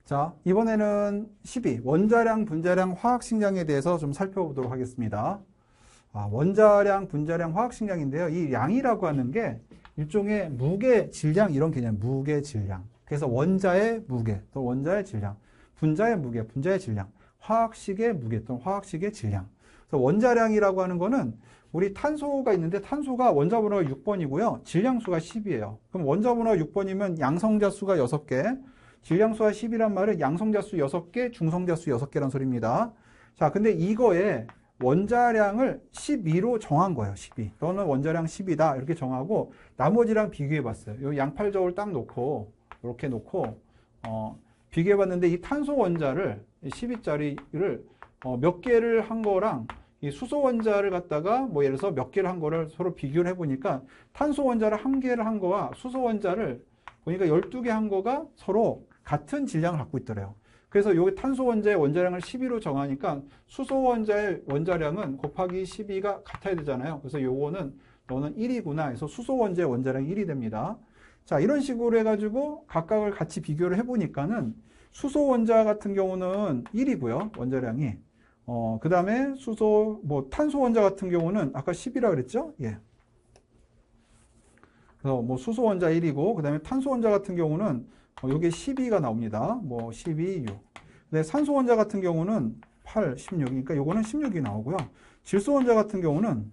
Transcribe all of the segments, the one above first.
자, 이번에는 12, 원자량, 분자량, 화학식량에 대해서 좀 살펴보도록 하겠습니다. 원자량, 분자량, 화학식량인데요. 이 양이라고 하는 게 일종의 무게, 질량 이런 개념, 무게, 질량. 그래서 원자의 무게, 또 원자의 질량, 분자의 무게, 분자의 질량, 화학식의 무게, 또 화학식의 질량. 그래서 원자량이라고 하는 거는 우리 탄소가 있는데 탄소가 원자 번호가 6번이고요. 질량수가 10이에요. 그럼 원자 번호가 6번이면 양성자 수가 6개, 질량수가 10이란 말은 양성자 수 6개, 중성자 수 6개란 소리입니다. 자, 근데 이거에 원자량을 12로 정한 거예요. 12. 너는 원자량 10이다. 이렇게 정하고 나머지랑 비교해 봤어요. 요 양팔저울 딱 놓고 이렇게 놓고 비교해 봤는데 이 탄소 원자를 12짜리를 몇 개를 한 거랑 이 수소 원자를 갖다가 뭐 예를 들어서 몇 개를 한 거를 서로 비교를 해 보니까 탄소 원자를 1개를 한 거와 수소 원자를 보니까 12개 한 거가 서로 같은 질량을 갖고 있더래요. 그래서 여기 탄소 원자의 원자량을 12로 정하니까 수소 원자의 원자량은 곱하기 12가 같아야 되잖아요. 그래서 요거는 너는 1이구나 해서 수소 원자의 원자량이 1이 됩니다. 자, 이런 식으로 해가지고 각각을 같이 비교를 해보니까는 수소 원자 같은 경우는 1이고요. 원자량이. 그 다음에 탄소 원자 같은 경우는 아까 10이라 그랬죠? 예. 그래서 뭐 수소 원자 1이고, 그 다음에 탄소 원자 같은 경우는 요게 12가 나옵니다. 12, 6. 근데 산소 원자 같은 경우는 8, 16이니까 요거는 16이 나오고요. 질소 원자 같은 경우는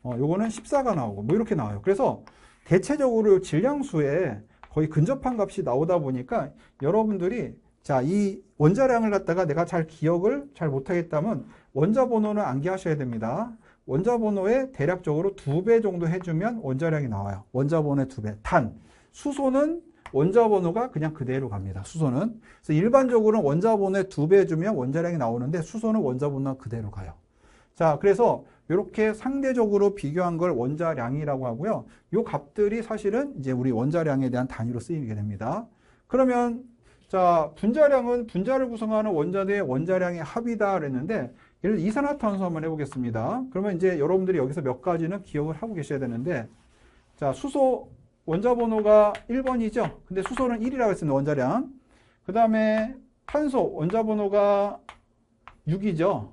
요거는 14가 나오고 뭐 이렇게 나와요. 그래서 대체적으로 질량수에 거의 근접한 값이 나오다 보니까 여러분들이 자, 이 원자량을 갖다가 내가 잘 기억을 잘 못하겠다면 원자 번호는 암기하셔야 됩니다. 원자 번호에 대략적으로 2배 정도 해주면 원자량이 나와요. 원자 번호의 2배. 단, 수소는 원자 번호가 그냥 그대로 갑니다. 수소는. 그래서 일반적으로는 원자 번호에 2배 해주면 원자량이 나오는데 수소는 원자 번호가 그대로 가요. 자, 그래서 이렇게 상대적으로 비교한 걸 원자량이라고 하고요. 이 값들이 사실은 이제 우리 원자량에 대한 단위로 쓰이게 됩니다. 그러면 자, 분자량은 분자를 구성하는 원자들의 원자량의 합이다 그랬는데 예를 들어 이산화탄소 한번 해보겠습니다. 그러면 이제 여러분들이 여기서 몇 가지는 기억을 하고 계셔야 되는데 자, 수소 원자 번호가 1번이죠. 근데 수소는 1이라고 했습니다. 원자량. 그 다음에 탄소 원자 번호가 6이죠.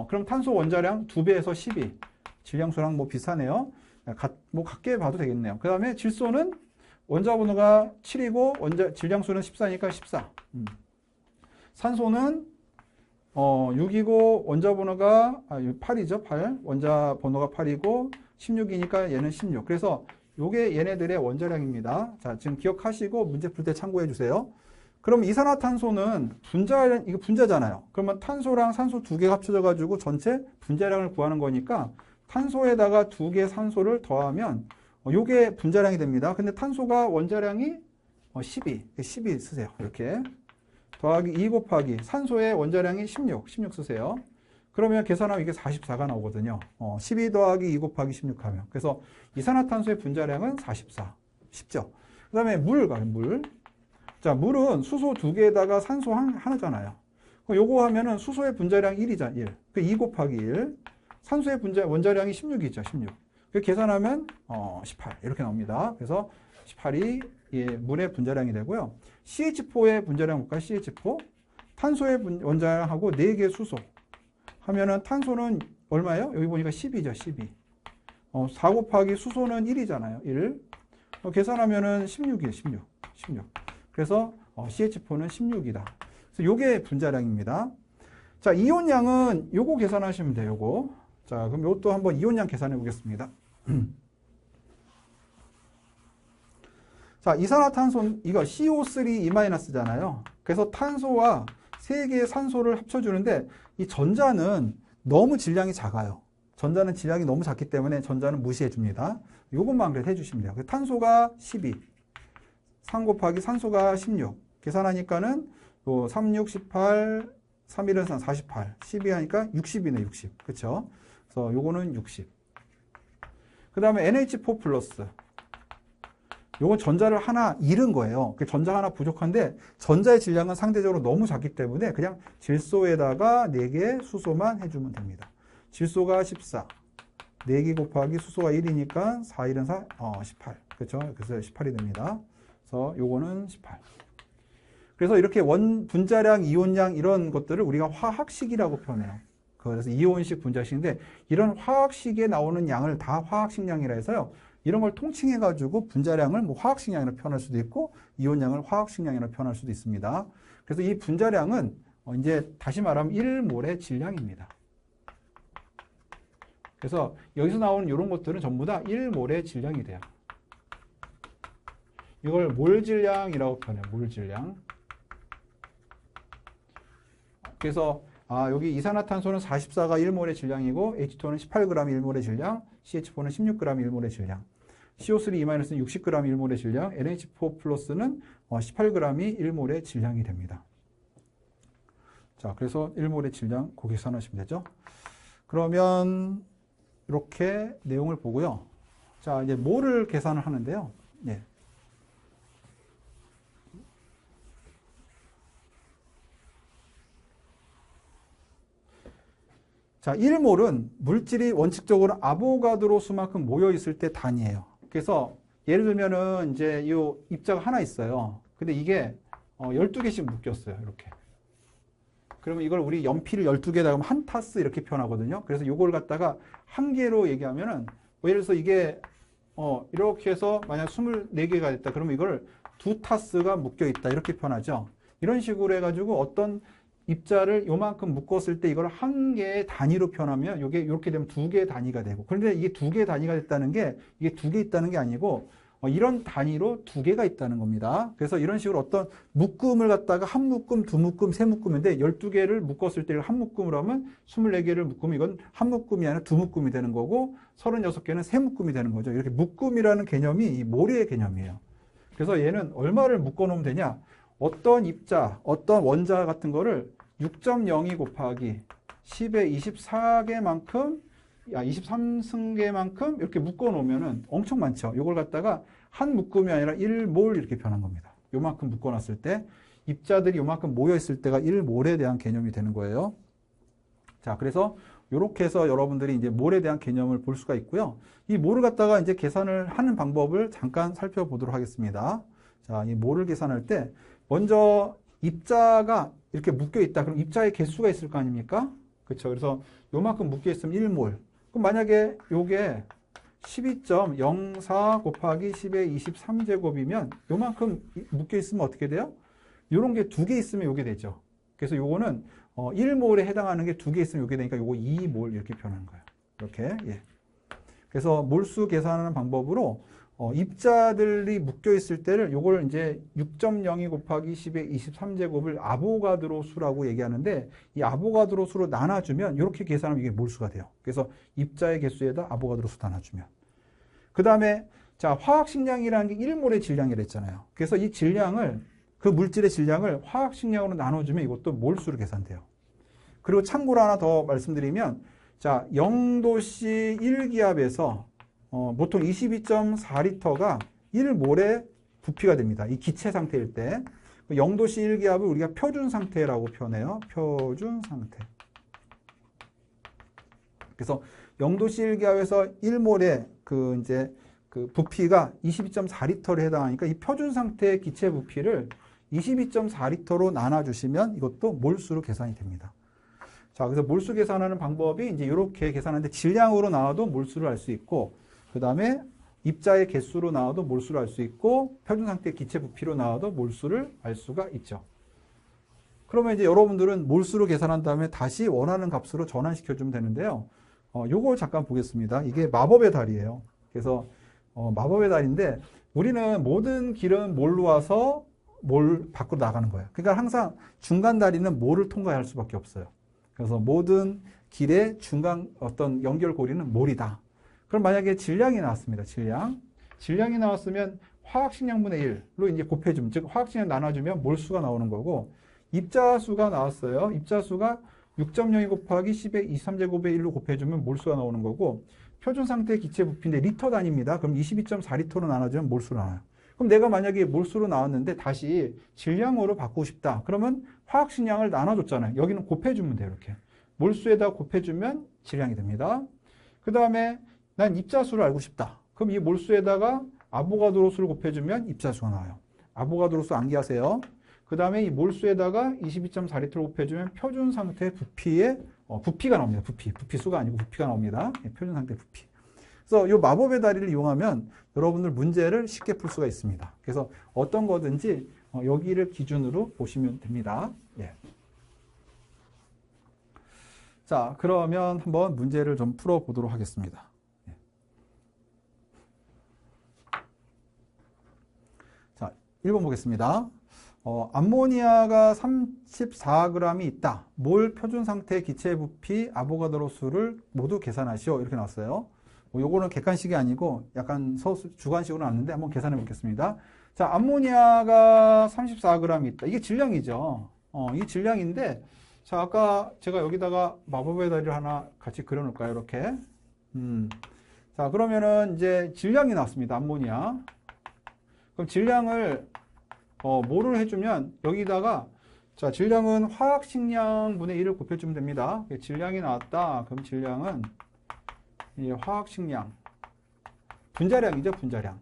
그럼 탄소 원자량 2배에서 12. 질량수랑 뭐 비슷하네요. 같게 봐도 되겠네요. 그 다음에 질소는 원자 번호가 7이고 질량수는 14니까 14. 산소는 6이고 원자 번호가 8이죠. 8. 원자 번호가 8이고 16이니까 얘는 16. 그래서 요게 얘네들의 원자량입니다. 자, 지금 기억하시고 문제 풀 때 참고해 주세요. 그럼 이산화탄소는 이거 분자잖아요. 그러면 탄소랑 산소 2개 합쳐져 가지고 전체 분자량을 구하는 거니까 탄소에다가 2개 산소를 더하면 요게 분자량이 됩니다. 근데 탄소가 원자량이 12 쓰세요. 이렇게. 더하기 2 곱하기 산소의 원자량이 16 쓰세요. 그러면 계산하면 이게 44가 나오거든요. 12 더하기 2 곱하기 16 하면. 그래서 이산화탄소의 분자량은 44. 쉽죠? 그 다음에 물. 자, 물은 수소 2개에다가 산소 하나잖아요. 그럼 요거 하면은 수소의 분자량 1이잖아, 1. 그 2 곱하기 1. 산소의 원자량이 16이죠, 16. 그 계산하면 18 이렇게 나옵니다. 그래서 18이 물의 분자량이 되고요. CH4의 분자량 볼까요? CH4. 탄소의 원자량하고 4개 수소. 하면은 탄소는 얼마예요? 여기 보니까 10이죠, 12. 4 곱하기 수소는 1이잖아요, 1. 계산하면은 16이에요, 16. 그래서 CH4는 16이다. 그래서 요게 분자량입니다. 자, 이온량은 요거 계산하시면 돼요, 요거. 자, 그럼 요것도 한번 이온량 계산해 보겠습니다. 자, 이산화탄소, 이거 CO3E-잖아요. 그래서 탄소와 3개의 산소를 합쳐주는데 이 전자는 너무 질량이 작아요. 전자는 질량이 너무 작기 때문에 전자는 무시해 줍니다. 요것만 그래도 해주시면 돼요. 탄소가 12, 3 곱하기 산소가 16. 계산하니까는 3, 6, 18, 3, 1은 48, 12 하니까 60이네, 60. 그쵸? 그래서 요거는 60. 그 다음에 NH4 플러스. 요건 전자를 하나 잃은 거예요. 전자 하나 부족한데 전자의 질량은 상대적으로 너무 작기 때문에 그냥 질소에다가 4개 수소만 해주면 됩니다. 질소가 14. 4개 곱하기 수소가 1이니까 4, 1은 4, 18. 그렇죠? 그래서 18이 됩니다. 그래서 요거는 18. 그래서 이렇게 분자량, 이온량 이런 것들을 우리가 화학식이라고 표현해요. 그래서 이온식, 분자식인데 이런 화학식에 나오는 양을 다 화학식량이라 해서요. 이런 걸 통칭해가지고 분자량을 뭐 화학식량이라고 표현할 수도 있고 이온량을 화학식량이라고 표현할 수도 있습니다. 그래서 이 분자량은 이제 다시 말하면 1몰의 질량입니다. 그래서 여기서 나오는 이런 것들은 전부 다 1몰의 질량이 돼요. 이걸 몰질량이라고 표현해요. 몰질량. 그래서 여기 이산화탄소는 44가 1몰의 질량이고 H2는 18g이 1몰의 질량, CH4는 16g이 1몰의 질량, CO3-는 60g이 1몰의 질량, NH4 플러스는 18g이 1몰의 질량이 됩니다. 자, 그래서 1몰의 질량 그 계산하시면 되죠. 그러면 이렇게 내용을 보고요. 자, 이제 몰을 계산을 하는데요. 예. 자, 1몰은 물질이 원칙적으로 아보가드로 수만큼 모여 있을 때 단위예요. 그래서 예를 들면은 이제 이 입자가 하나 있어요. 근데 이게 12개씩 묶였어요. 이렇게. 그러면 이걸 우리 연필을 12개다 하면 한 타스 이렇게 표현하거든요. 그래서 이걸 갖다가 한 개로 얘기하면은 뭐 예를 들어서 이게 이렇게 해서 만약 24개가 됐다. 그러면 이걸 두 타스가 묶여 있다. 이렇게 표현하죠. 이런 식으로 해가지고 어떤 입자를 요만큼 묶었을 때 이걸 한 개의 단위로 표현하면 이게 이렇게 되면 두 개의 단위가 되고, 그런데 이게 두 개의 단위가 됐다는 게 이게 두 개 있다는 게 아니고 이런 단위로 두 개가 있다는 겁니다. 그래서 이런 식으로 어떤 묶음을 갖다가 한 묶음, 두 묶음, 세 묶음인데 12개를 묶었을 때 한 묶음으로 하면 24개를 묶으면 이건 한 묶음이 아니라 두 묶음이 되는 거고 36개는 세 묶음이 되는 거죠. 이렇게 묶음이라는 개념이 이 몰의 개념이에요. 그래서 얘는 얼마를 묶어 놓으면 되냐? 어떤 입자, 어떤 원자 같은 거를 6.02 곱하기 10의 24개만큼, 23승계만큼 이렇게 묶어 놓으면은 엄청 많죠. 이걸 갖다가 한 묶음이 아니라 1몰 이렇게 변한 겁니다. 요만큼 묶어 놨을 때, 입자들이 요만큼 모여 있을 때가 1몰에 대한 개념이 되는 거예요. 자, 그래서 이렇게 해서 여러분들이 이제 몰에 대한 개념을 볼 수가 있고요. 이 몰을 갖다가 이제 계산을 하는 방법을 잠깐 살펴보도록 하겠습니다. 자, 이 몰을 계산할 때, 먼저 입자가 이렇게 묶여 있다. 그럼 입자의 개수가 있을 거 아닙니까? 그렇죠. 그래서 요만큼 묶여 있으면 1몰. 그럼 만약에 요게 12.04 곱하기 10의 23제곱이면 요만큼 묶여 있으면 어떻게 돼요? 요런 게 두 개 있으면 요게 되죠. 그래서 요거는 1몰에 해당하는 게 두 개 있으면 요게 되니까 요거 2몰 이렇게 표현하는 거예요. 이렇게. 예. 그래서 몰수 계산하는 방법으로 입자들이 묶여 있을 때를 요걸 이제 6.02 곱하기 10의 23제곱을 아보가드로 수라고 얘기하는데, 이 아보가드로 수로 나눠주면 이렇게 계산하면 이게 몰수가 돼요. 그래서 입자의 개수에다 아보가드로 수 나눠주면. 그 다음에 자, 화학식량이라는 게 1몰의 질량이라 했잖아요. 그래서 이 질량을, 그 물질의 질량을 화학식량으로 나눠주면 이것도 몰수로 계산돼요. 그리고 참고로 하나 더 말씀드리면, 자, 0도씨 1기압에서 보통 22.4리터가 1몰의 부피가 됩니다. 이 기체 상태일 때. 0도씨 1기압을 우리가 표준 상태라고 표현해요. 표준 상태. 그래서 0도씨 1기압에서 1몰의 그 부피가 22.4리터에 해당하니까 이 표준 상태의 기체 부피를 22.4리터로 나눠주시면 이것도 몰수로 계산이 됩니다. 자, 그래서 몰수 계산하는 방법이 이제 이렇게 계산하는데, 질량으로 나와도 몰수를 알 수 있고, 그 다음에 입자의 개수로 나와도 몰수를 알 수 있고, 표준 상태의 기체 부피로 나와도 몰수를 알 수가 있죠. 그러면 이제 여러분들은 몰수로 계산한 다음에 다시 원하는 값으로 전환시켜주면 되는데요. 요거 잠깐 보겠습니다. 이게 마법의 달이에요. 그래서 마법의 달인데, 우리는 모든 길은 몰로 와서 몰 밖으로 나가는 거예요. 그러니까 항상 중간 다리는 몰을 통과할 수밖에 없어요. 그래서 모든 길의 중간 어떤 연결고리는 몰이다. 그럼 만약에 질량이 나왔습니다. 질량이 나왔으면 화학식량분의 1로 이제 곱해주면, 즉 화학식량 나눠주면 몰수가 나오는 거고, 입자수가 나왔어요. 입자수가 6.02 곱하기 10의 23제곱의 1로 곱해주면 몰수가 나오는 거고, 표준 상태 기체 부피인데 리터 단위입니다. 그럼 22.4리터로 나눠주면 몰수로 나와요. 그럼 내가 만약에 몰수로 나왔는데 다시 질량으로 바꾸고 싶다. 그러면 화학식량을 나눠줬잖아요. 여기는 곱해주면 돼요. 이렇게. 몰수에다 곱해주면 질량이 됩니다. 그 다음에 난 입자수를 알고 싶다. 그럼 이 몰수에다가 아보가드로 수를 곱해주면 입자수가 나와요. 아보가드로 수 암기하세요. 그 다음에 이 몰수에다가 22.4리터를 곱해주면 표준 상태 부피의 부피가 나옵니다. 부피수가 아니고 부피가 나옵니다. 예, 표준 상태 부피. 그래서 이 마법의 다리를 이용하면 여러분들 문제를 쉽게 풀 수가 있습니다. 그래서 어떤 거든지 여기를 기준으로 보시면 됩니다. 예. 자, 그러면 한번 문제를 좀 풀어보도록 하겠습니다. 예. 자, 1번 보겠습니다. 암모니아가 34g이 있다. 몰 표준 상태 기체 부피 아보가드로 수를 모두 계산하시오. 이렇게 나왔어요. 요거는 객관식이 아니고 약간 주관식으로 나왔는데 한번 계산해 보겠습니다. 자, 암모니아가 34g 있다. 이게 질량이죠. 이 질량인데, 자, 아까 제가 여기다가 마법의 다리를 하나 같이 그려 놓을까요? 이렇게. 자, 그러면은 이제 질량이 나왔습니다. 암모니아. 그럼 질량을, 뭐를 해주면 여기다가, 자, 질량은 화학식량분의 1을 곱해주면 됩니다. 질량이 나왔다. 그럼 질량은 이 화학식량. 분자량이죠, 분자량.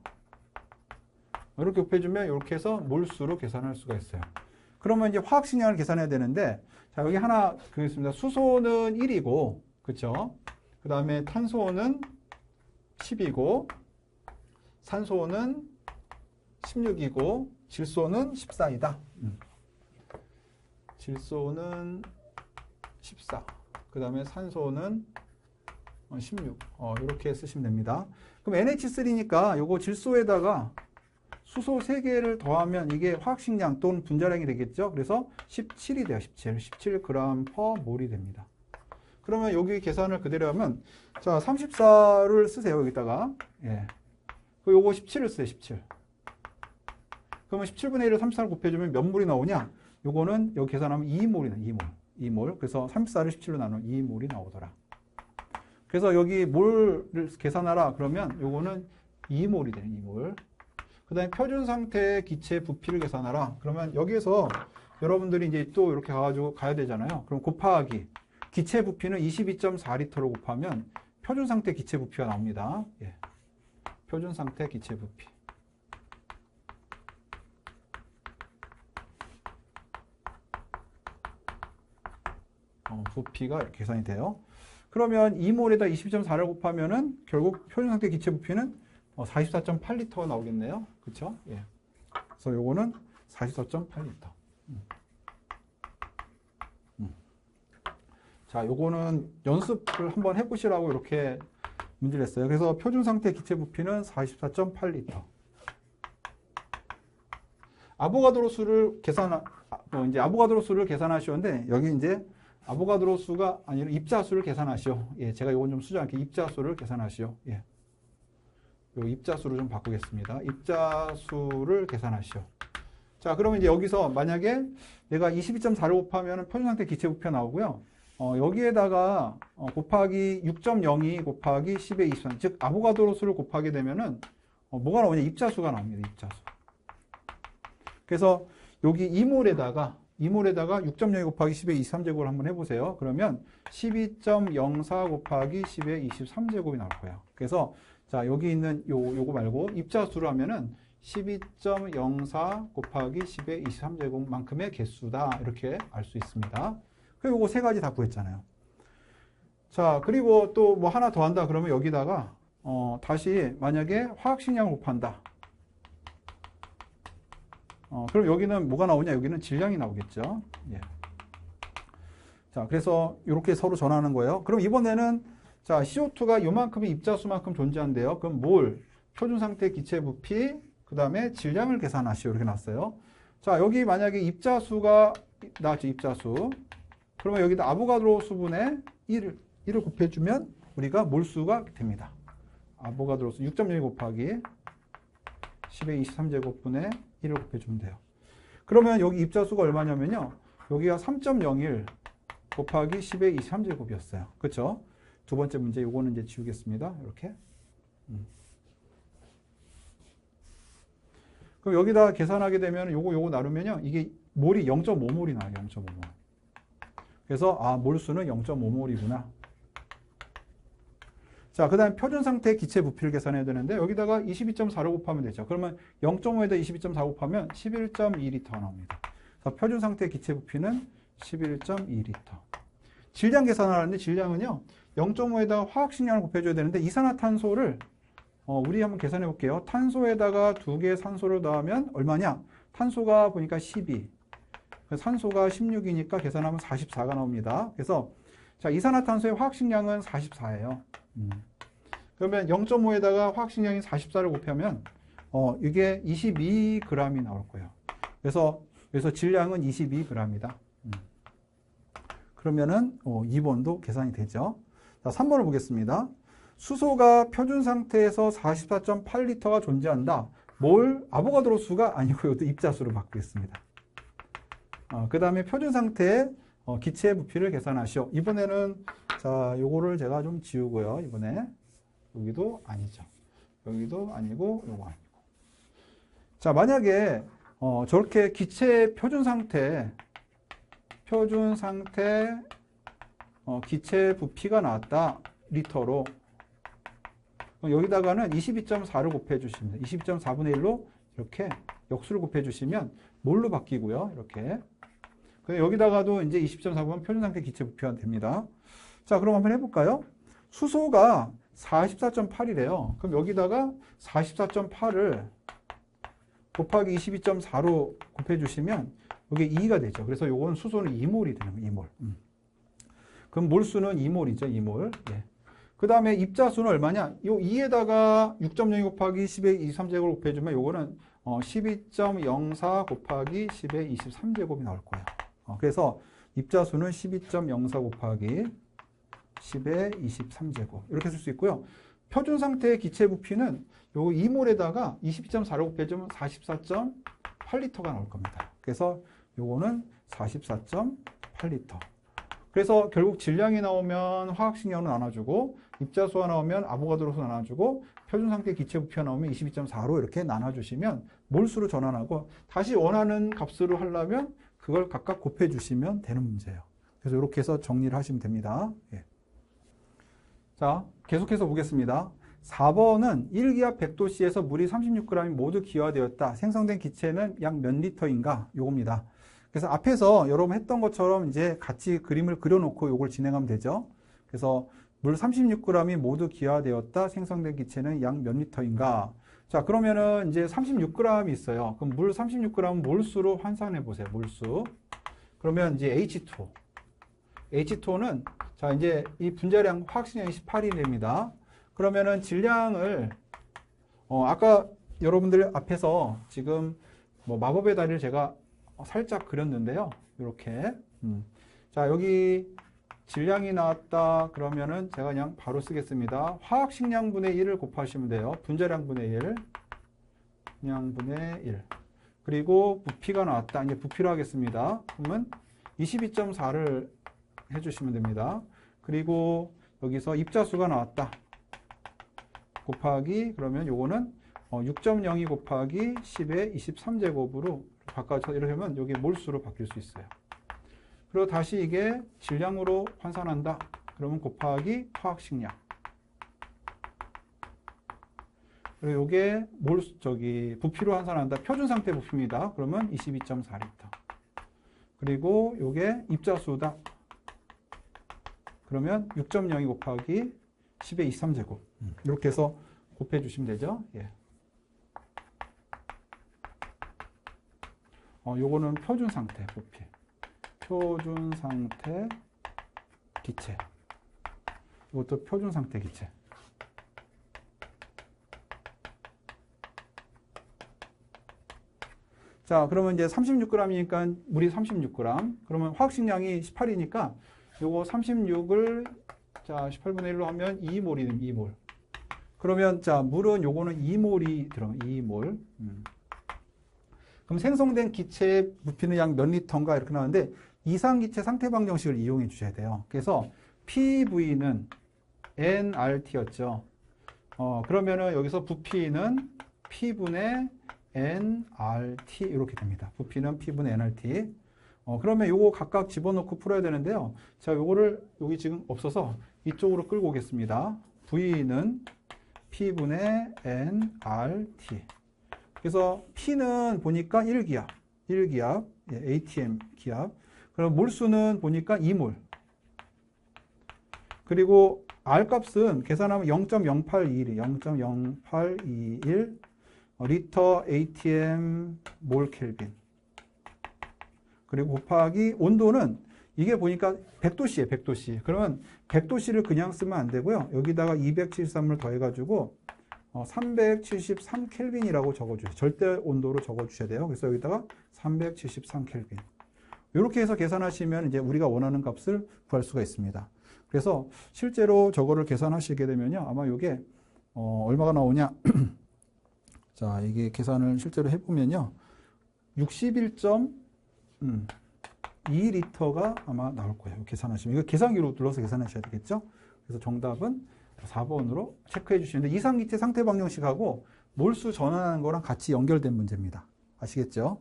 이렇게 곱해주면 이렇게 해서 몰수로 계산할 수가 있어요. 그러면 이제 화학식량을 계산해야 되는데, 자, 여기 하나 그겠습니다. 수소는 1이고, 그쵸? 그 다음에 탄소는 10이고, 산소는 16이고, 질소는 14이다. 질소는 14. 그 다음에 산소는 16. 이렇게 쓰시면 됩니다. 그럼 NH3니까 요거 질소에다가 수소 3개를 더하면 이게 화학식량 또는 분자량이 되겠죠. 그래서 17이 돼요. 17g/몰이 됩니다. 그러면 여기 계산을 그대로 하면, 자, 34를 쓰세요. 여기다가. 예. 그리고 요거 17을 쓰세요. 17. 그러면 17분의 1을 34를 곱해주면 몇 몰이 나오냐? 요거는 여기 계산하면 2몰이 나와요. 2몰. 그래서 34를 17로 나누면 2몰이 나오더라. 그래서 여기 몰을 계산하라. 그러면 요거는 2몰이 돼요. 2몰. 그 다음에 표준 상태의 기체 부피를 계산하라. 그러면 여기에서 여러분들이 이제 또 이렇게 가가지고 가야 되잖아요. 그럼 곱하기. 기체 부피는 22.4리터로 곱하면 표준 상태 기체 부피가 나옵니다. 예. 표준 상태 기체 부피. 부피가 이렇게 계산이 돼요. 그러면 2몰에다 22.4를 곱하면은 결국 표준 상태 기체 부피는 44.8리터가 나오겠네요. 그쵸? 예. 그래서 요거는 44.8리터. 자, 요거는 연습을 한번 해보시라고 이렇게 문제를 했어요. 그래서 표준 상태 기체 부피는 44.8리터. 아보가드로 수를 이제 아보가드로 수를 계산하시는데, 여기 이제 아보가드로 수가 아니라 입자수를 계산하시오. 예, 제가 요건 좀 수정할게요. 입자수를 계산하시오. 예. 요 입자수를 좀 바꾸겠습니다. 입자수를 계산하시오. 자, 그러면 이제 여기서 만약에 내가 22.4를 곱하면 표준 상태 기체 부피가 나오고요. 여기에다가 곱하기 6.02 곱하기 10의 23, 즉 아보가드로 수를 곱하게 되면은 뭐가 나오냐? 입자수가 나옵니다. 입자수. 그래서 여기 2몰에다가 6.02 곱하기 10의 23제곱을 한번 해보세요. 그러면 12.04 곱하기 10의 23제곱이 나올 거예요. 그래서 자, 여기 있는 요거 말고 입자수로 하면은 12.04 곱하기 10의 23제곱만큼의 개수다. 이렇게 알 수 있습니다. 그리고 요거 세 가지 다 구했잖아요. 자, 그리고 또 뭐 하나 더 한다 그러면 여기다가 다시 만약에 화학식량을 곱한다. 그럼 여기는 뭐가 나오냐? 여기는 질량이 나오겠죠. 예. 자, 그래서 이렇게 서로 전하는 거예요. 그럼 이번에는 자, CO2가 요만큼의 입자수만큼 존재한대요. 그럼 몰, 표준 상태 기체 부피, 그 다음에 질량을 계산하시오. 이렇게 나왔어요. 자, 여기 만약에 입자수가 나왔죠. 입자수. 그러면 여기다 아보가드로 수분의 1을 곱해주면 우리가 몰수가 됩니다. 아보가드로 수 6.02 곱하기 10의 23제곱분의 1을 곱해주면 돼요. 그러면 여기 입자수가 얼마냐면요. 여기가 3.01 곱하기 10의 23제곱이었어요. 그렇죠? 두 번째 문제 요거는 이제 지우겠습니다. 이렇게. 그럼 여기다 계산하게 되면 요거 나누면요. 이게 몰이 0.5몰이 나와요. 0.5몰. 그래서 몰수는 0.5몰이구나. 자, 그 다음에 표준 상태 기체 부피를 계산해야 되는데 여기다가 22.4를 곱하면 되죠. 그러면 0.5에다 22.4 곱하면 11.2리터가 나옵니다. 그래서 표준 상태 기체 부피는 11.2리터. 질량 계산을 하는데 질량은요, 0.5에다가 화학식량을 곱해줘야 되는데 이산화탄소를 우리 한번 계산해 볼게요. 탄소에다가 2개의 산소를 더하면 얼마냐? 탄소가 보니까 12. 산소가 16이니까 계산하면 44가 나옵니다. 그래서 자, 이산화탄소의 화학식량은 44예요. 그러면 0.5에다가 화학식량이 44를 곱하면 이게 22g이 나올 거예요. 그래서 질량은 22g이다. 그러면은 2번도 계산이 되죠. 자, 3번을 보겠습니다. 수소가 표준 상태에서 44.8리터가 존재한다. 몰 아보가드로 수가 아니고 이것도 입자수로 바꾸겠습니다. 그 다음에 표준 상태의 기체 부피를 계산하시오. 이번에는 자, 요거를 제가 좀 지우고요. 이번에 여기도 아니죠. 여기도 아니고 요거 아니고. 자, 만약에 저렇게 기체 표준 상태 기체 부피가 나왔다. 리터로. 여기다가는 22.4를 곱해 주시면 22.4분의 1로 이렇게 역수를 곱해 주시면 몰로 바뀌고요. 이렇게. 여기다가도 이제 20.4번 표준 상태 기체 부피가 됩니다. 자, 그럼 한번 해볼까요? 수소가 44.8이래요. 그럼 여기다가 44.8을 곱하기 22.4로 곱해 주시면 이게 2가 되죠. 그래서 요건 수소는 2몰이 되는 거예요. 2몰. 그럼 몰수는 2몰이죠. 2몰. 예. 그 다음에 입자수는 얼마냐? 요 2에다가 6.02 곱하기 10의 23제곱을 곱해주면 요거는 12.04 곱하기 10의 23제곱이 나올 거예요. 그래서 입자수는 12.04 곱하기 10의 23제곱 이렇게 쓸 수 있고요. 표준 상태의 기체 부피는 요 2몰에다가 22.4로 곱해주면 44.8리터가 나올 겁니다. 그래서 요거는 44.8리터. 그래서 결국 질량이 나오면 화학식량으로 나눠주고 입자수가 나오면 아보가드로로 나눠주고 표준 상태 기체 부피가 나오면 22.4로 이렇게 나눠주시면 몰수로 전환하고 다시 원하는 값으로 하려면 그걸 각각 곱해주시면 되는 문제예요. 그래서 이렇게 해서 정리를 하시면 됩니다. 예. 자, 계속해서 보겠습니다. 4번은 1기압 100도씨에서 물이 36g이 모두 기화되었다. 생성된 기체는 약 몇 리터인가? 요겁니다. 그래서 앞에서 여러분 했던 것처럼 이제 같이 그림을 그려놓고 요걸 진행하면 되죠. 그래서 물 36g이 모두 기화되었다. 생성된 기체는 약 몇 리터인가? 자, 그러면은 이제 36g이 있어요. 그럼 물 36g은 몰수로 환산해 보세요. 몰수. 그러면 이제 H2. H2는 자, 이제 이 분자량 화학식량이 18이 됩니다. 그러면은 질량을 아까 여러분들 앞에서 지금 뭐 마법의 다리를 제가 살짝 그렸는데요. 이렇게. 자, 여기 질량이 나왔다. 그러면은 제가 그냥 바로 쓰겠습니다. 화학식량분의 1을 곱하시면 돼요. 분자량분의 1. 분량분의 1. 그리고 부피가 나왔다. 이제 부피로 하겠습니다. 그러면 22.4를 해주시면 됩니다. 그리고 여기서 입자수가 나왔다. 곱하기, 그러면 요거는 6.02 곱하기 10의 23제곱으로 바꿔서 이렇게 하면 여기 몰수로 바뀔 수 있어요. 그리고 다시 이게 질량으로 환산한다. 그러면 곱하기 화학식량. 그리고 이게 부피로 환산한다. 표준 상태 부피입니다. 그러면 22.4리터. 그리고 이게 입자수다. 그러면 6.02 곱하기 10의 23제곱. 이렇게 해서 곱해 주시면 되죠. 예. 요거는 표준 상태 부피. 표준 상태 기체. 이것도 표준 상태 기체. 자, 그러면 이제 36g이니까 물이 36g. 그러면 화학식량이 18이니까 요거 36을 자, 18분의 1로 하면 2몰이 됩니다. 2몰. 그러면 자, 물은 요거는 2몰이 들어가요. 2몰. 그럼 생성된 기체의 부피는 약 몇 리터인가 이렇게 나오는데 이상기체 상태 방정식을 이용해 주셔야 돼요. 그래서 PV는 nRT였죠. 그러면은 여기서 부피는 P분의 nRT 이렇게 됩니다. 부피는 P분의 nRT. 그러면 요거 각각 집어넣고 풀어야 되는데요. 자, 요거를 여기 지금 없어서 이쪽으로 끌고 오겠습니다. V는 P분의 nRT. 그래서 P는 보니까 1기압. 예, ATM 기압. 그럼 몰수는 보니까 2몰. 그리고 R 값은 계산하면 0.0821, 0.0821 리터 ATM 몰 켈빈. 그리고 곱하기 온도는 이게 보니까 100도씨예요, 100도씨. 그러면 100도씨를 그냥 쓰면 안 되고요. 여기다가 273을 더해가지고 373 켈빈이라고 적어주세요. 절대 온도로 적어주셔야 돼요. 그래서 여기다가 373 켈빈. 이렇게 해서 계산하시면 이제 우리가 원하는 값을 구할 수가 있습니다. 그래서 실제로 저거를 계산하시게 되면요. 아마 이게 얼마가 나오냐. 자, 이게 계산을 실제로 해보면요. 61.2리터가 아마 나올 거예요. 계산하시면. 이거 계산기로 눌러서 계산하셔야 되겠죠. 그래서 정답은 4번으로 체크해 주시는데 이상기체 상태 방정식하고 몰수 전환하는 거랑 같이 연결된 문제입니다. 아시겠죠?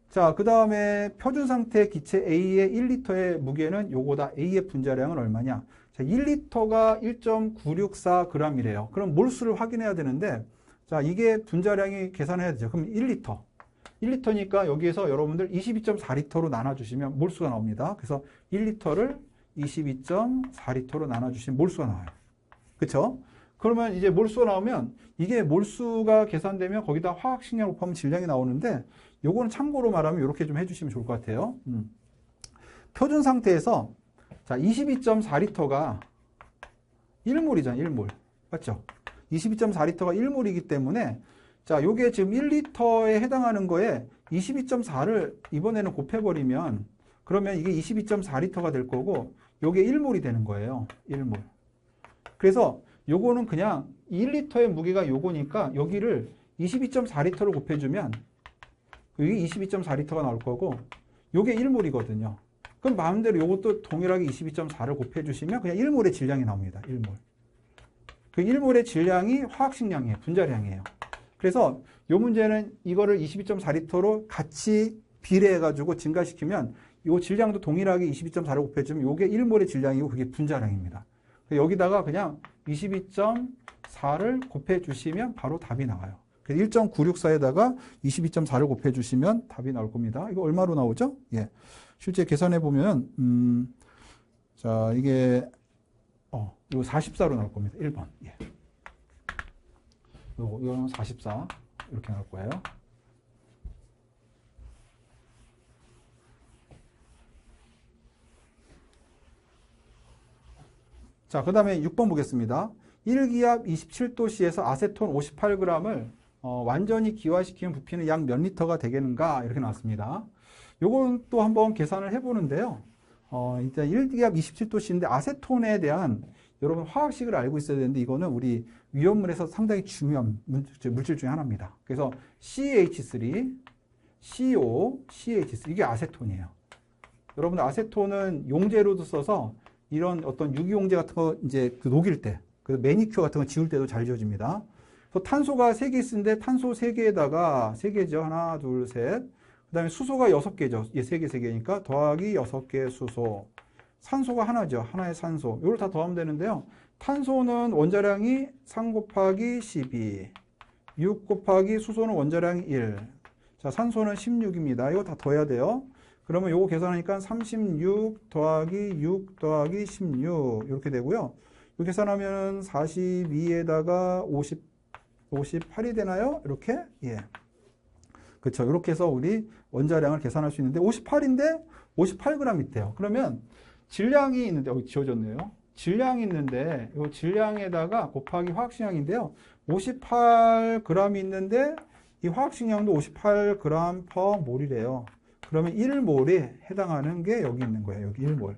자, 그 다음에 표준 상태 기체 A의 1리터의 무게는 요거다. A의 분자량은 얼마냐? 자, 1리터가 1.964g이래요. 그럼 몰수를 확인해야 되는데, 자, 이게 분자량이 계산해야 되죠. 그럼 1리터. 1리터니까 여기에서 여러분들 22.4리터로 나눠주시면 몰수가 나옵니다. 그래서 1리터를 22.4리터로 나눠주시면 몰수가 나와요. 그쵸? 그러면 이제 몰수가 나오면 이게 몰수가 계산되면 거기다 화학식량 곱하면 질량이 나오는데 요거는 참고로 말하면 이렇게 좀 해주시면 좋을 것 같아요. 표준 상태에서 자 22.4리터가 1몰이잖아요. 1몰. 맞죠? 22.4리터가 1몰이기 때문에 자 요게 지금 1리터에 해당하는 거에 22.4를 이번에는 곱해버리면 그러면 이게 22.4리터가 될 거고 요게 1몰이 되는 거예요. 1몰. 그래서 요거는 그냥 1리터의 무게가 요거니까 여기를 22.4리터로 곱해주면 여기 22.4리터가 나올 거고 요게 1몰이거든요. 그럼 마음대로 요것도 동일하게 22.4를 곱해주시면 그냥 1몰의 질량이 나옵니다. 1몰. 그 1몰의 질량이 화학식량이에요. 분자량이에요. 그래서 요 문제는 이거를 22.4리터로 같이 비례해가지고 증가시키면 요 질량도 동일하게 22.4를 곱해주면 요게 1몰의 질량이고 그게 분자량입니다. 여기다가 그냥 22.4를 곱해주시면 바로 답이 나와요. 1.964에다가 22.4를 곱해주시면 답이 나올 겁니다. 이거 얼마로 나오죠? 예. 실제 계산해보면, 자, 이게, 이거 44로 나올 겁니다. 1번. 예. 이거는 44. 이렇게 나올 거예요. 자, 그 다음에 6번 보겠습니다. 1기압 27도씨에서 아세톤 58g을 완전히 기화시키면 부피는 약 몇 리터가 되겠는가? 이렇게 나왔습니다. 요건 또 한번 계산을 해보는데요. 일단 1기압 27도씨인데 아세톤에 대한 여러분 화학식을 알고 있어야 되는데 이거는 우리 위험물에서 상당히 중요한 물질 중에 하나입니다. 그래서 CH3, CO, CH3 이게 아세톤이에요. 여러분 아세톤은 용제로도 써서 이런 어떤 유기용제 같은 거 이제 그 녹일 때, 그 매니큐어 같은 거 지울 때도 잘 지워집니다. 그래서 탄소가 3개 있는데 탄소 3개에다가 3개죠. 하나, 둘, 셋. 그 다음에 수소가 6개죠. 얘 3개, 3개니까 더하기 6개 수소. 산소가 하나죠. 하나의 산소. 이걸 다 더하면 되는데요. 탄소는 원자량이 3 곱하기 12. 6 곱하기 수소는 원자량이 1. 자, 산소는 16입니다. 이거 다 더해야 돼요. 그러면 요거 계산하니까 36 더하기 6 더하기 16 이렇게 되고요. 이거 계산하면 42에다가 58이 되나요? 이렇게? 예. 그렇죠. 이렇게 해서 우리 원자량을 계산할 수 있는데 58인데 58g 있대요. 그러면 질량이 있는데 여기 지워졌네요. 질량이 있는데 이 질량에다가 곱하기 화학식량인데요. 58g이 있는데 이 화학식량도 58g per 몰이래요. 그러면 1몰에 해당하는 게 여기 있는 거예요. 여기 1몰.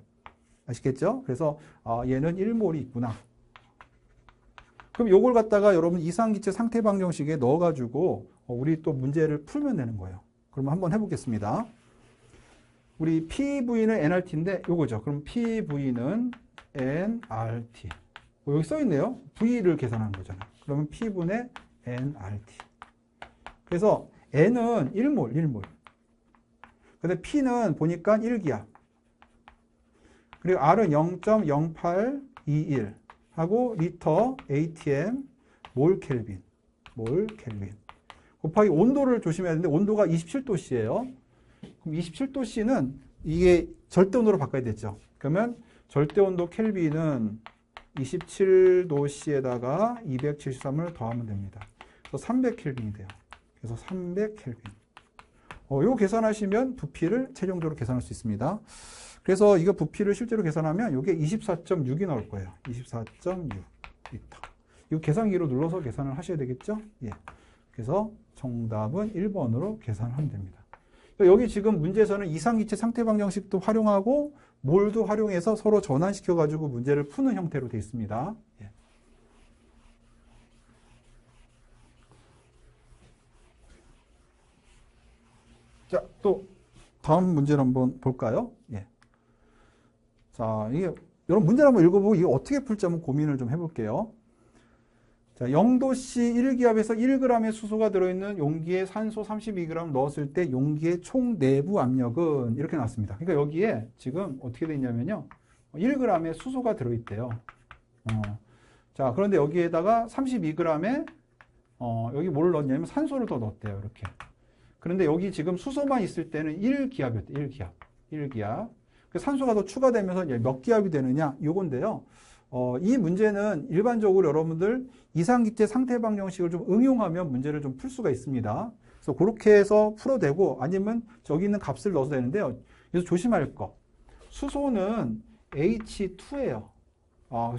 아시겠죠? 그래서 얘는 1몰이 있구나. 그럼 요걸 갖다가 여러분 이상기체 상태 방정식에 넣어가지고 우리 또 문제를 풀면 되는 거예요. 그러면 한번 해보겠습니다. 우리 PV는 nRT인데 요거죠. 그럼 PV는 nRT. 여기 써있네요. V를 계산하는 거잖아요. 그러면 P분의 nRT. 그래서 N은 1몰. 근데 P는 보니까 1기압. 그리고 R은 0.0821 하고 리터 ATM 몰 켈빈. 곱하기 온도를 조심해야 되는데 온도가 27도씨예요. 그럼 그럼 27도씨는 이게 절대온도로 바꿔야 되죠. 그러면 절대온도 켈빈은 27도씨에다가 273을 더하면 됩니다. 그래서 300켈빈이 돼요. 그래서 300켈빈. 이거 계산하시면 부피를 최종적으로 계산할 수 있습니다. 그래서 이거 부피를 실제로 계산하면 이게 24.6이 나올 거예요. 24.6 리터. 이거 계산기로 눌러서 계산을 하셔야 되겠죠? 예. 그래서 정답은 1번으로 계산을 하면 됩니다. 여기 지금 문제에서는 이상기체 상태 방정식도 활용하고 몰도 활용해서 서로 전환시켜가지고 문제를 푸는 형태로 되어 있습니다. 예. 자, 또 다음 문제를 한번 볼까요? 예. 자, 이게 여러분 문제를 한번 읽어보고 이게 어떻게 풀지 한번 고민을 좀 해볼게요. 자, 0도씨 1기압에서 1g의 수소가 들어있는 용기에 산소 32g 넣었을 때 용기의 총 내부 압력은 이렇게 나왔습니다. 그러니까 여기에 지금 어떻게 돼 있냐면요. 1g의 수소가 들어있대요. 자, 그런데 여기에다가 32g의 여기 뭘 넣었냐면 산소를 더 넣었대요. 이렇게. 그런데 여기 지금 수소만 있을 때는 1기압이었대요. 1기압. 산소가 더 추가되면서 몇 기압이 되느냐? 요건데요. 이 문제는 일반적으로 여러분들 이상기체 상태 방정식을 좀 응용하면 문제를 좀 풀 수가 있습니다. 그래서 그렇게 해서 풀어대고 아니면 저기 있는 값을 넣어도 되는데요. 그래서 조심할 거. 수소는 H2예요.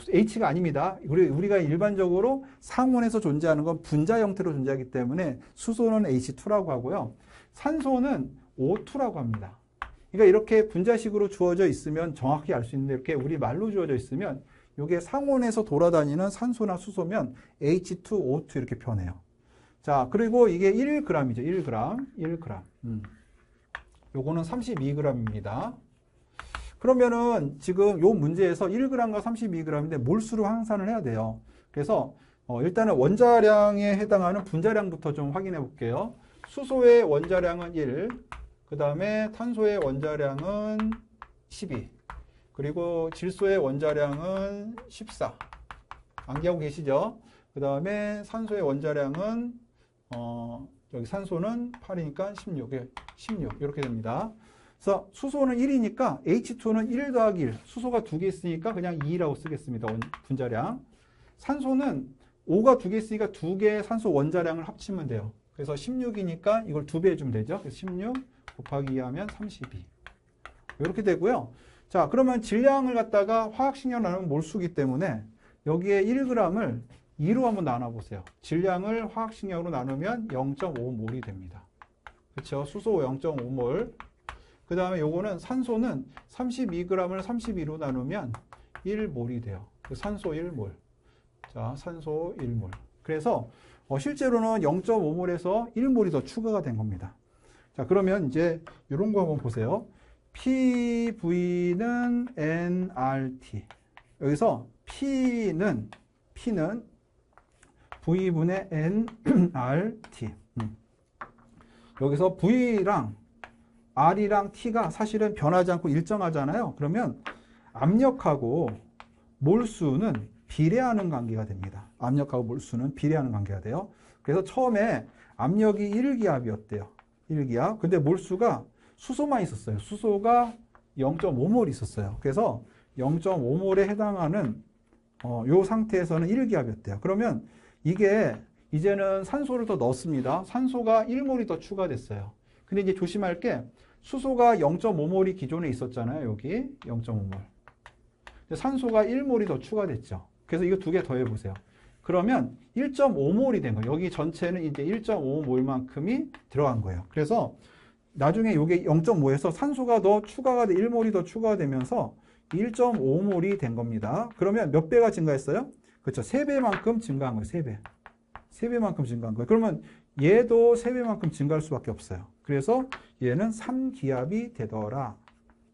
H가 아닙니다. 우리가 일반적으로 상온에서 존재하는 건 분자 형태로 존재하기 때문에 수소는 H2라고 하고요. 산소는 O2라고 합니다. 그러니까 이렇게 분자식으로 주어져 있으면 정확히 알 수 있는데 이렇게 우리 말로 주어져 있으면 이게 상온에서 돌아다니는 산소나 수소면 H2O2 이렇게 표현해요. 자, 그리고 이게 1g이죠. 1g. 요거는 32g입니다. 그러면은 지금 요 문제에서 1g과 32g인데 몰수로 환산을 해야 돼요. 그래서 일단은 원자량에 해당하는 분자량부터 좀 확인해 볼게요. 수소의 원자량은 1, 그 다음에 탄소의 원자량은 12, 그리고 질소의 원자량은 14. 암기하고 계시죠? 그 다음에 산소의 원자량은 여기 산소는 8이니까 16 이렇게 됩니다. 그래서 수소는 1이니까 H2는 1 더하기 1, 수소가 2개 있으니까 그냥 2라고 쓰겠습니다. 분자량. 산소는 O가 2개 있으니까 2개의 산소 원자량을 합치면 돼요. 그래서 16이니까 이걸 2배 해주면 되죠. 그래서 16 곱하기 2 하면 32. 이렇게 되고요. 자, 그러면 질량을 갖다가 화학식량 나누면 몰수기 때문에 여기에 1g을 2로 한번 나눠보세요. 질량을 화학식량으로 나누면 0.5몰이 됩니다. 그렇죠? 수소 0.5몰. 그 다음에 요거는 산소는 32g을 32로 나누면 1몰이 돼요. 산소 1몰. 자, 산소 1몰. 그래서 실제로는 0.5몰에서 1몰이 더 추가가 된 겁니다. 자, 그러면 이제 이런 거 한번 보세요. PV는 nRT. 여기서 P는 V분의 nRT. 여기서 V랑 R이랑 T가 사실은 변하지 않고 일정하잖아요. 그러면 압력하고 몰수는 비례하는 관계가 됩니다. 압력하고 몰수는 비례하는 관계가 돼요. 그래서 처음에 압력이 1기압이었대요. 1기압. 근데 몰수가 수소만 있었어요. 수소가 0.5몰 있었어요. 그래서 0.5몰에 해당하는 요 상태에서는 1기압이었대요. 그러면 이게 이제는 산소를 더 넣습니다. 산소가 1몰이 더 추가됐어요. 근데 이제 조심할 게 수소가 0.5몰이 기존에 있었잖아요. 여기 0.5몰. 산소가 1몰이 더 추가됐죠. 그래서 이거 두 개 더해 보세요. 그러면 1.5몰이 된 거예요. 여기 전체는 이제 1.5몰만큼이 들어간 거예요. 그래서 나중에 이게 0.5에서 산소가 더 추가가 돼 1몰이 더 추가가 되면서 1.5몰이 된 겁니다. 그러면 몇 배가 증가했어요? 그렇죠. 3배만큼 증가한 거예요. 3배. 3배만큼 증가한 거예요. 그러면 얘도 3배만큼 증가할 수밖에 없어요. 그래서 얘는 3기압이 되더라.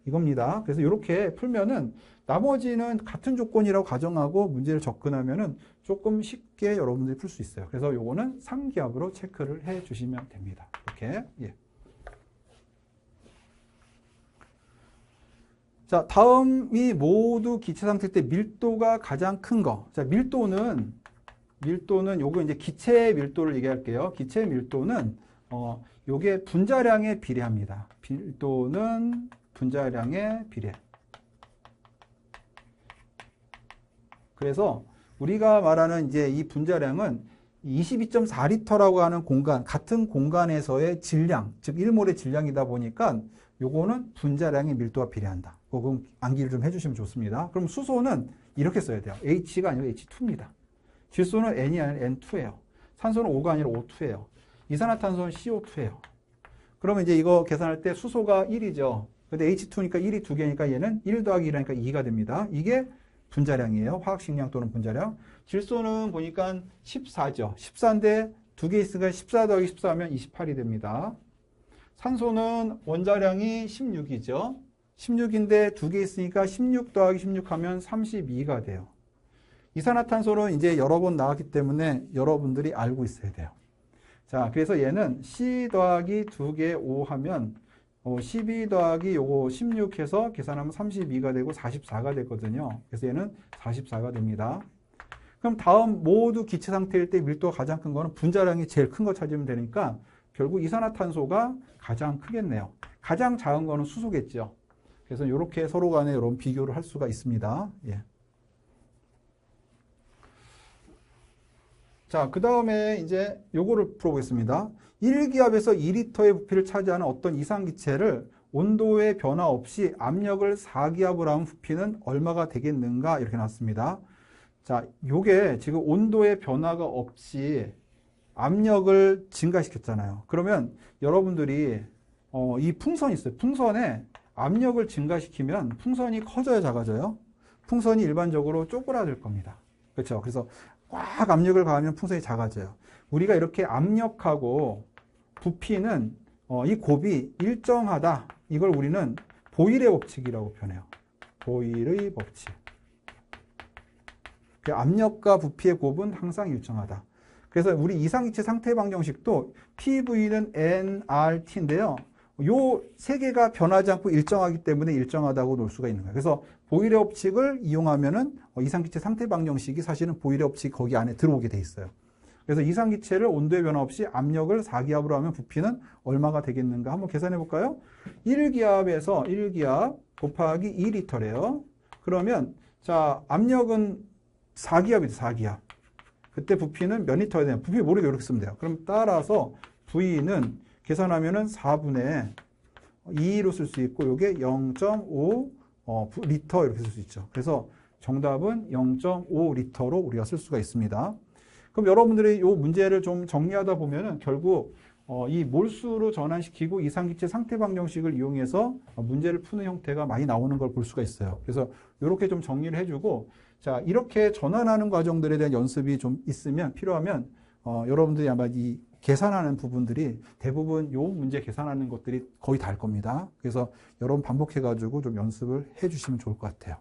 이겁니다. 그래서 이렇게 풀면은 나머지는 같은 조건이라고 가정하고 문제를 접근하면은 조금 쉽게 여러분들이 풀 수 있어요. 그래서 요거는 3기압으로 체크를 해 주시면 됩니다. 이렇게. 예. 자, 다음이 모두 기체 상태 때 밀도가 가장 큰 거. 자, 밀도는 요거 이제 기체의 밀도를 얘기할게요. 기체의 밀도는 요게 분자량에 비례합니다. 밀도는 분자량에 비례. 그래서 우리가 말하는 이제 이 분자량은 22.4리터라고 하는 공간, 같은 공간에서의 질량, 즉 1몰의 질량이다 보니까 요거는 분자량의 밀도와 비례한다. 그럼 암기를 좀 해주시면 좋습니다. 그럼 수소는 이렇게 써야 돼요. H가 아니라 H2입니다. 질소는 N이 아니라 N2예요. 산소는 O가 아니라 O2예요. 이산화탄소는 CO2예요. 그러면 이제 이거 계산할 때 수소가 1이죠. 근데 H2니까 1이 2개니까 얘는 1 더하기 1하니까 2가 됩니다. 이게 분자량이에요. 화학식량 또는 분자량. 질소는 보니까 14죠. 14인데 2개 있으니까 14 더하기 14하면 28이 됩니다. 산소는 원자량이 16이죠. 16인데 2개 있으니까 16 더하기 16 하면 32가 돼요. 이산화탄소는 이제 여러 번 나왔기 때문에 여러분들이 알고 있어야 돼요. 자, 그래서 얘는 C 더하기 2개 5 하면 12 더하기 요거 16 해서 계산하면 32가 되고 44가 되거든요. 그래서 얘는 44가 됩니다. 그럼 다음 모두 기체 상태일 때 밀도가 가장 큰 거는 분자량이 제일 큰 거 찾으면 되니까 결국 이산화탄소가 가장 크겠네요. 가장 작은 거는 수소겠죠. 그래서 이렇게 서로 간에 이런 비교를 할 수가 있습니다. 예. 자, 그 다음에 이제 요거를 풀어보겠습니다. 1기압에서 2리터의 부피를 차지하는 어떤 이상기체를 온도의 변화 없이 압력을 4기압으로 하면 부피는 얼마가 되겠는가 이렇게 나왔습니다. 자, 요게 지금 온도의 변화가 없이 압력을 증가시켰잖아요. 그러면 여러분들이 이 풍선이 있어요. 풍선에 압력을 증가시키면 풍선이 커져야 작아져요. 풍선이 일반적으로 쪼그라들 겁니다. 그렇죠? 그래서 꽉 압력을 가하면 풍선이 작아져요. 우리가 이렇게 압력하고 부피는 이 곱이 일정하다. 이걸 우리는 보일의 법칙이라고 표현해요. 보일의 법칙. 압력과 부피의 곱은 항상 일정하다. 그래서 우리 이상기체 상태 방정식도 PV는 nRT인데요. 요 세 개가 변하지 않고 일정하기 때문에 일정하다고 놓을 수가 있는 거예요. 그래서 보일의 법칙을 이용하면은 이상기체 상태 방정식이 사실은 보일의 법칙이 거기 안에 들어오게 돼 있어요. 그래서 이상기체를 온도의 변화 없이 압력을 4기압으로 하면 부피는 얼마가 되겠는가 한번 계산해 볼까요? 1기압에서 1기압 곱하기 2리터래요. 그러면 자, 압력은 4기압이죠. 4기압. 그때 부피는 몇 리터야 되냐? 부피 모르게 이렇게 쓰면 돼요. 그럼 따라서 V는 계산하면은 4분의 2로 쓸 수 있고 요게 0.5 리터 이렇게 쓸 수 있죠. 그래서 정답은 0.5 리터로 우리가 쓸 수가 있습니다. 그럼 여러분들이 이 문제를 좀 정리하다 보면은 결국 이 몰수로 전환시키고 이상기체 상태 방정식을 이용해서 문제를 푸는 형태가 많이 나오는 걸 볼 수가 있어요. 그래서 이렇게 좀 정리를 해주고 자, 이렇게 전환하는 과정들에 대한 연습이 좀 있으면 필요하면 여러분들이 아마 이 계산하는 부분들이 대부분 요 문제 계산하는 것들이 거의 다일 겁니다. 그래서 여러분 반복해가지고 좀 연습을 해주시면 좋을 것 같아요.